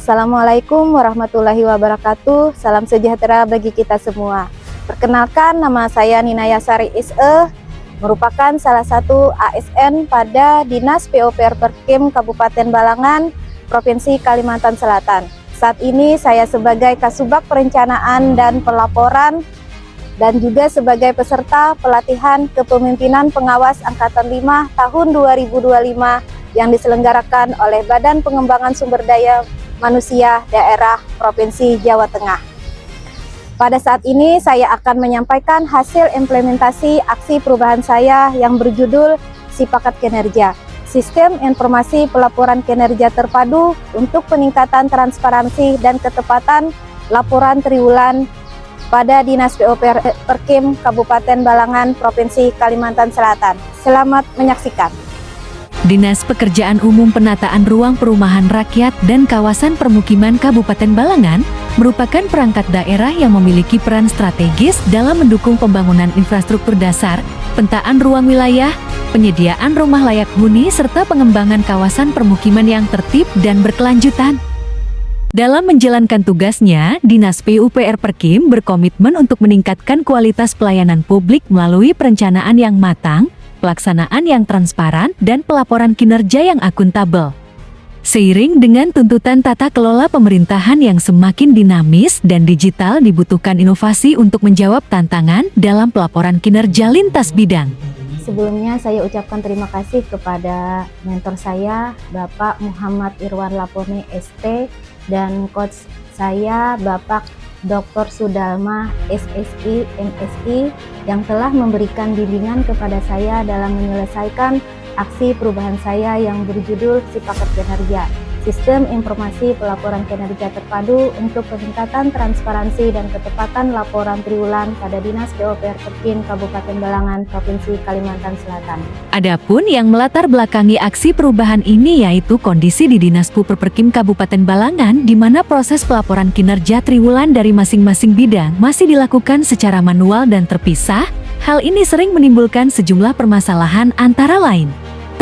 Assalamualaikum warahmatullahi wabarakatuh. Salam sejahtera bagi kita semua. Perkenalkan, nama saya Nina Yasari SE, merupakan salah satu ASN pada Dinas PUPR Perkim Kabupaten Balangan, Provinsi Kalimantan Selatan. Saat ini saya sebagai Kasubag Perencanaan dan Pelaporan dan juga sebagai peserta pelatihan kepemimpinan pengawas Angkatan 5 tahun 2025 yang diselenggarakan oleh Badan Pengembangan Sumber Daya Manusia Daerah Provinsi Jawa Tengah. Pada saat ini saya akan menyampaikan hasil implementasi aksi perubahan saya yang berjudul Sipakat Kinerja, Sistem Informasi Pelaporan Kinerja Terpadu untuk peningkatan transparansi dan ketepatan laporan triwulan pada Dinas PUPR Perkim Kabupaten Balangan, Provinsi Kalimantan Selatan. Selamat menyaksikan. Dinas Pekerjaan Umum Penataan Ruang Perumahan Rakyat dan Kawasan Permukiman Kabupaten Balangan merupakan perangkat daerah yang memiliki peran strategis dalam mendukung pembangunan infrastruktur dasar, penataan ruang wilayah, penyediaan rumah layak huni, serta pengembangan kawasan permukiman yang tertib dan berkelanjutan. Dalam menjalankan tugasnya, Dinas PUPR Perkim berkomitmen untuk meningkatkan kualitas pelayanan publik melalui perencanaan yang matang, pelaksanaan yang transparan, dan pelaporan kinerja yang akuntabel. Seiring dengan tuntutan tata kelola pemerintahan yang semakin dinamis dan digital, dibutuhkan inovasi untuk menjawab tantangan dalam pelaporan kinerja lintas bidang. Sebelumnya saya ucapkan terima kasih kepada mentor saya, Bapak Muhammad Irwan Lapone ST, dan coach saya, Bapak Dr. Sudalma SSI MSI, yang telah memberikan bimbingan kepada saya dalam menyelesaikan aksi perubahan saya yang berjudul Sipakat Kinerja, Sistem Informasi Pelaporan Kinerja Terpadu untuk peningkatan transparansi dan ketepatan laporan triwulan pada Dinas PUPR Perkim Kabupaten Balangan, Provinsi Kalimantan Selatan. Adapun yang melatar belakangi aksi perubahan ini yaitu kondisi di Dinas PUPR Perkim Kabupaten Balangan, di mana proses pelaporan kinerja triwulan dari masing-masing bidang masih dilakukan secara manual dan terpisah. Hal ini sering menimbulkan sejumlah permasalahan, antara lain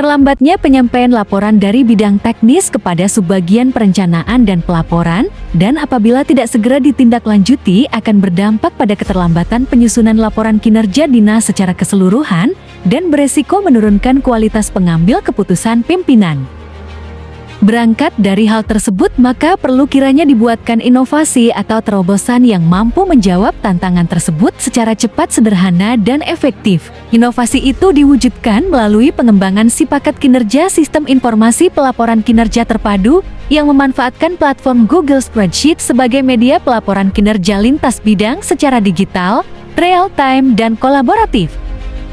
terlambatnya penyampaian laporan dari bidang teknis kepada subbagian perencanaan dan pelaporan, dan apabila tidak segera ditindaklanjuti akan berdampak pada keterlambatan penyusunan laporan kinerja dinas secara keseluruhan dan beresiko menurunkan kualitas pengambil keputusan pimpinan. Berangkat dari hal tersebut, maka perlu kiranya dibuatkan inovasi atau terobosan yang mampu menjawab tantangan tersebut secara cepat, sederhana, dan efektif. Inovasi itu diwujudkan melalui pengembangan Sipakat Kinerja, Sistem Informasi Pelaporan Kinerja Terpadu yang memanfaatkan platform Google Spreadsheet sebagai media pelaporan kinerja lintas bidang secara digital, real-time, dan kolaboratif.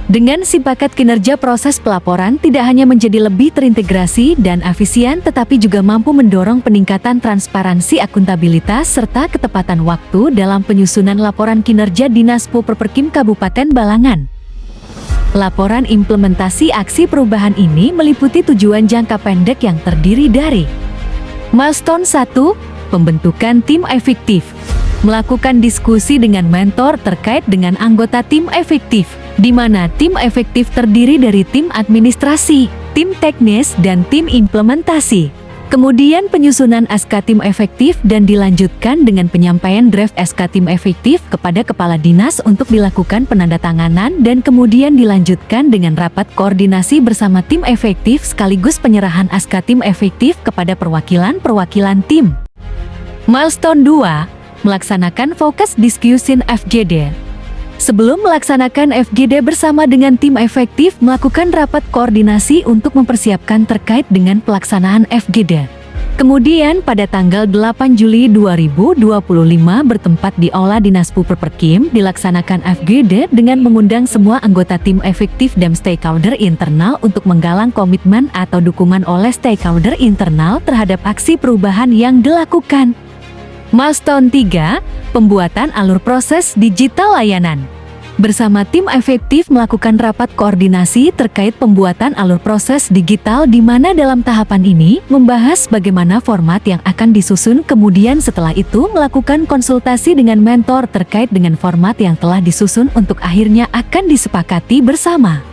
Dengan Sipakat Kinerja, proses pelaporan tidak hanya menjadi lebih terintegrasi dan efisien, tetapi juga mampu mendorong peningkatan transparansi, akuntabilitas, serta ketepatan waktu dalam penyusunan laporan kinerja Dinas PUPR Perkim Kabupaten Balangan. Laporan implementasi aksi perubahan ini meliputi tujuan jangka pendek yang terdiri dari Milestone 1, pembentukan tim efektif. Melakukan diskusi dengan mentor terkait dengan anggota tim efektif, di mana tim efektif terdiri dari tim administrasi, tim teknis, dan tim implementasi. Kemudian penyusunan SK tim efektif dan dilanjutkan dengan penyampaian draft SK tim efektif kepada Kepala Dinas untuk dilakukan penandatanganan, dan kemudian dilanjutkan dengan rapat koordinasi bersama tim efektif sekaligus penyerahan SK tim efektif kepada perwakilan-perwakilan tim. Milestone 2, melaksanakan Focus Discussion FGD. Sebelum melaksanakan FGD bersama dengan tim efektif, melakukan rapat koordinasi untuk mempersiapkan terkait dengan pelaksanaan FGD. Kemudian pada tanggal 8 Juli 2025 bertempat di Aula Dinas PUPR Perkim dilaksanakan FGD dengan mengundang semua anggota tim efektif dan stakeholder internal untuk menggalang komitmen atau dukungan oleh stakeholder internal terhadap aksi perubahan yang dilakukan. Milestone 3, pembuatan alur proses digital layanan. Bersama tim efektif melakukan rapat koordinasi terkait pembuatan alur proses digital, di mana dalam tahapan ini membahas bagaimana format yang akan disusun, kemudian setelah itu melakukan konsultasi dengan mentor terkait dengan format yang telah disusun untuk akhirnya akan disepakati bersama.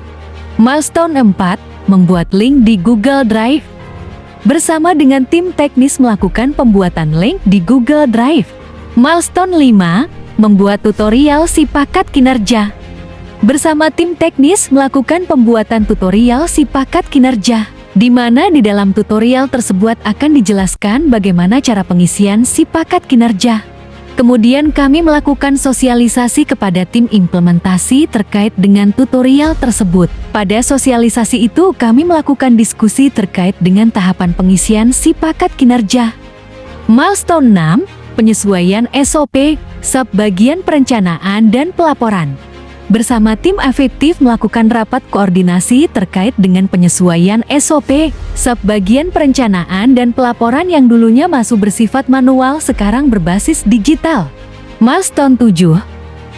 Milestone 4, membuat link di Google Drive. bersama dengan tim teknis melakukan pembuatan link di Google Drive. Milestone 5, membuat tutorial sipakat kinerja. Bersama tim teknis melakukan pembuatan tutorial sipakat kinerja, di mana di dalam tutorial tersebut akan dijelaskan bagaimana cara pengisian sipakat kinerja. Kemudian kami melakukan sosialisasi kepada tim implementasi terkait dengan tutorial tersebut. Pada sosialisasi itu kami melakukan diskusi terkait dengan tahapan pengisian sipakat kinerja. Milestone 6, penyesuaian SOP, subbagian perencanaan dan pelaporan. Bersama tim efektif melakukan rapat koordinasi terkait dengan penyesuaian SOP, subbagian perencanaan dan pelaporan yang dulunya masih bersifat manual sekarang berbasis digital. Milestone 7,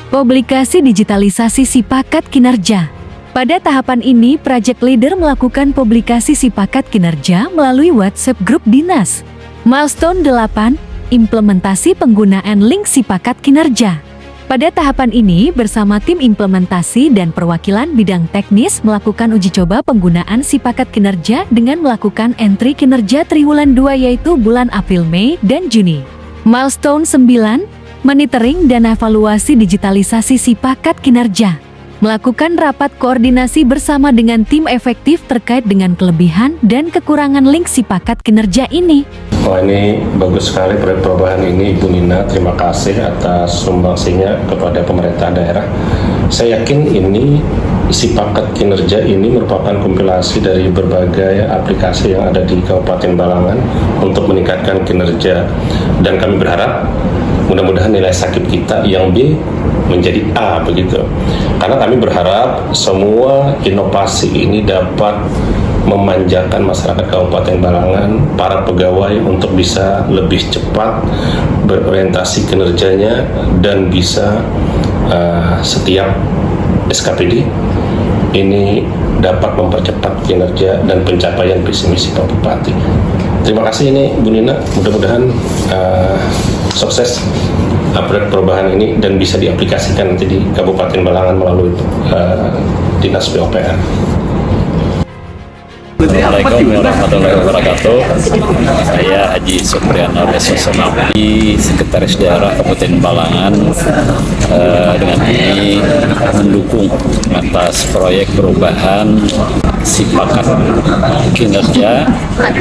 publikasi digitalisasi sipakat kinerja. Pada tahapan ini, project leader melakukan publikasi sipakat kinerja melalui WhatsApp grup dinas. Milestone 8, implementasi penggunaan link sipakat kinerja. Pada tahapan ini, bersama tim implementasi dan perwakilan bidang teknis melakukan uji coba penggunaan sipakat kinerja dengan melakukan entry kinerja triwulan 2 yaitu bulan April, Mei, dan Juni. Milestone 9, monitoring dan evaluasi digitalisasi sipakat kinerja. Melakukan rapat koordinasi bersama dengan tim efektif terkait dengan kelebihan dan kekurangan link sipakat kinerja ini. Wah, ini bagus sekali proyek perubahan ini, Ibu Nina. Terima kasih atas sumbangsinya kepada pemerintah daerah. Saya yakin ini sipakat kinerja ini merupakan kompilasi dari berbagai aplikasi yang ada di Kabupaten Balangan untuk meningkatkan kinerja. Dan kami berharap mudah-mudahan nilai sakit kita yang B menjadi A begitu. Karena kami berharap semua inovasi ini dapat memanjakan masyarakat Kabupaten Balangan, para pegawai untuk bisa lebih cepat berorientasi kinerjanya dan bisa setiap SKPD ini dapat mempercepat kinerja dan pencapaian visi misi Pak Bupati. Terima kasih ini Bu Nina, mudah-mudahan sukses proyek perubahan ini dan bisa diaplikasikan nanti di Kabupaten Balangan melalui Dinas PUPR. Assalamualaikum warahmatullahi wabarakatuh. Saya Haji Supriyono Resosonabdi, Sekretaris Daerah Kabupaten Balangan, dengan ini mendukung atas proyek perubahan sipakat kinerja,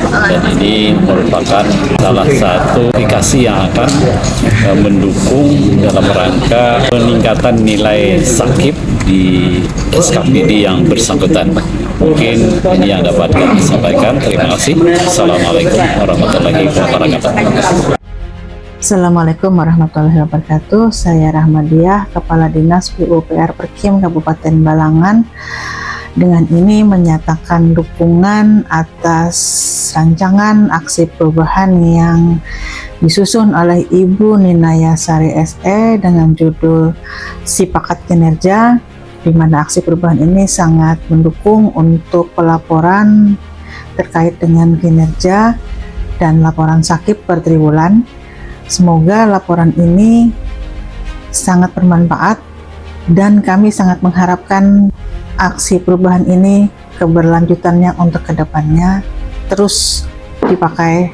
dan ini merupakan salah satu aplikasi yang akan mendukung dalam rangka peningkatan nilai sakit di SKPD yang bersangkutan. Mungkin ini yang dapat kami sampaikan. Terima kasih. Assalamualaikum warahmatullahi wabarakatuh. Assalamualaikum warahmatullahi wabarakatuh. Saya Rahmadiah, Kepala Dinas PUPR Perkim Kabupaten Balangan. Dengan ini menyatakan dukungan atas rancangan aksi perubahan yang disusun oleh Ibu Ninaya Sari SE dengan judul Sipakat Kinerja, di mana aksi perubahan ini sangat mendukung untuk pelaporan terkait dengan kinerja dan laporan sakit per triwulan. Semoga laporan ini sangat bermanfaat dan kami sangat mengharapkan aksi perubahan ini keberlanjutannya untuk kedepannya terus dipakai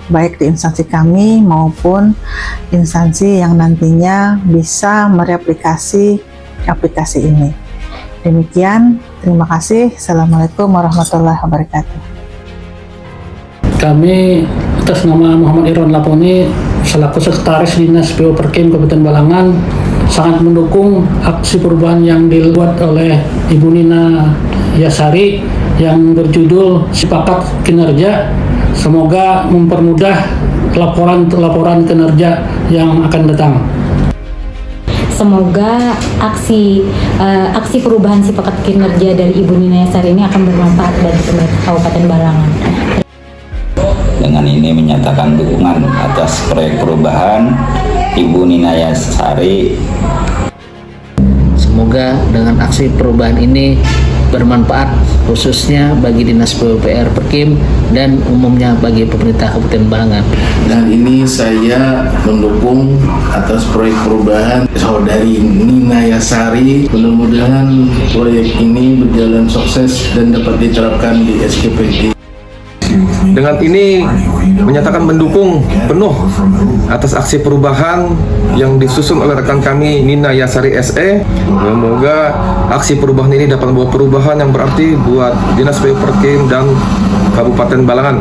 baik di instansi kami maupun instansi yang nantinya bisa mereplikasi aplikasi ini. Demikian, terima kasih. Assalamualaikum warahmatullahi wabarakatuh. Kami atas nama Muhammad Irwan Laponi selaku Sekretaris Dinas PU Perkim Kabupaten Balangan sangat mendukung aksi perubahan yang dibuat oleh Ibu Nina Yasari yang berjudul Sipakat Kinerja. Semoga mempermudah laporan kinerja yang akan datang. Semoga aksi perubahan sipakat kinerja dari Ibu Nina Yasari ini akan bermanfaat bagi pemerintah Kabupaten Balangan. Dengan ini menyatakan dukungan atas proyek perubahan Ibu Nina Yasari. Semoga dengan aksi perubahan ini bermanfaat khususnya bagi Dinas PUPR Perkim dan umumnya bagi pemerintah Kabupaten Balangan. Dan ini saya mendukung atas proyek perubahan saudari Nina Yasari. Mudah-mudahan proyek ini berjalan sukses dan dapat diterapkan di SKPD. Dengan ini menyatakan mendukung penuh atas aksi perubahan yang disusun oleh rekan kami Nina Yasari SE. Semoga aksi perubahan ini dapat membawa perubahan yang berarti buat Dinas PU Perkim dan Kabupaten Balangan.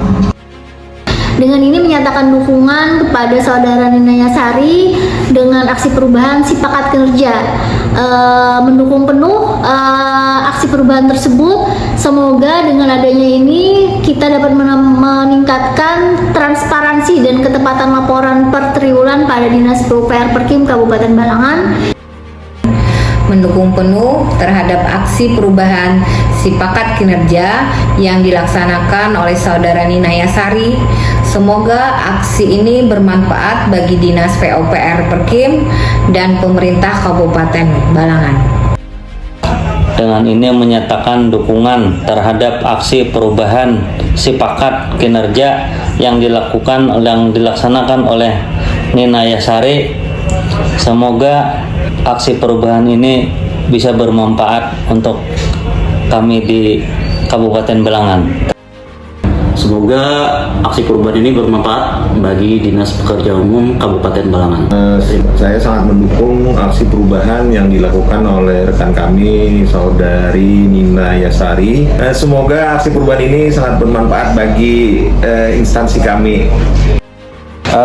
Dengan ini menyatakan dukungan kepada saudara Nina Yasari dengan aksi perubahan Sipakat Kinerja, mendukung penuh aksi perubahan tersebut. Semoga dengan adanya ini kita dapat meningkatkan transparansi dan ketepatan laporan per triwulan pada Dinas PUPR Perkim Kabupaten Balangan. Mendukung penuh terhadap aksi perubahan Sipakat Kinerja yang dilaksanakan oleh saudara Nina Yasari. Semoga aksi ini bermanfaat bagi Dinas PUPR Perkim dan pemerintah Kabupaten Balangan. Dengan ini menyatakan dukungan terhadap aksi perubahan Sipakat Kinerja yang dilaksanakan oleh Nina Yasari. Semoga aksi perubahan ini bisa bermanfaat untuk kami di Kabupaten Balangan. Semoga aksi perubahan ini bermanfaat bagi Dinas Pekerja Umum Kabupaten Balangan. Saya sangat mendukung aksi perubahan yang dilakukan oleh rekan kami, saudari Nina Yasari. Semoga aksi perubahan ini sangat bermanfaat bagi instansi kami.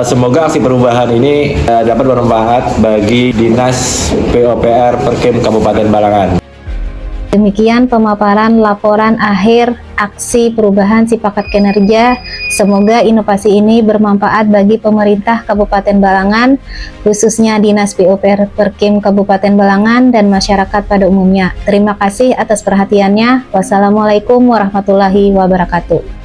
Semoga aksi perubahan ini dapat bermanfaat bagi Dinas PUPR Perkim Kabupaten Balangan. Demikian pemaparan laporan akhir aksi perubahan Sipakat Kinerja. Semoga inovasi ini bermanfaat bagi pemerintah Kabupaten Balangan, khususnya Dinas PUPR Perkim Kabupaten Balangan dan masyarakat pada umumnya. Terima kasih atas perhatiannya. Wassalamualaikum warahmatullahi wabarakatuh.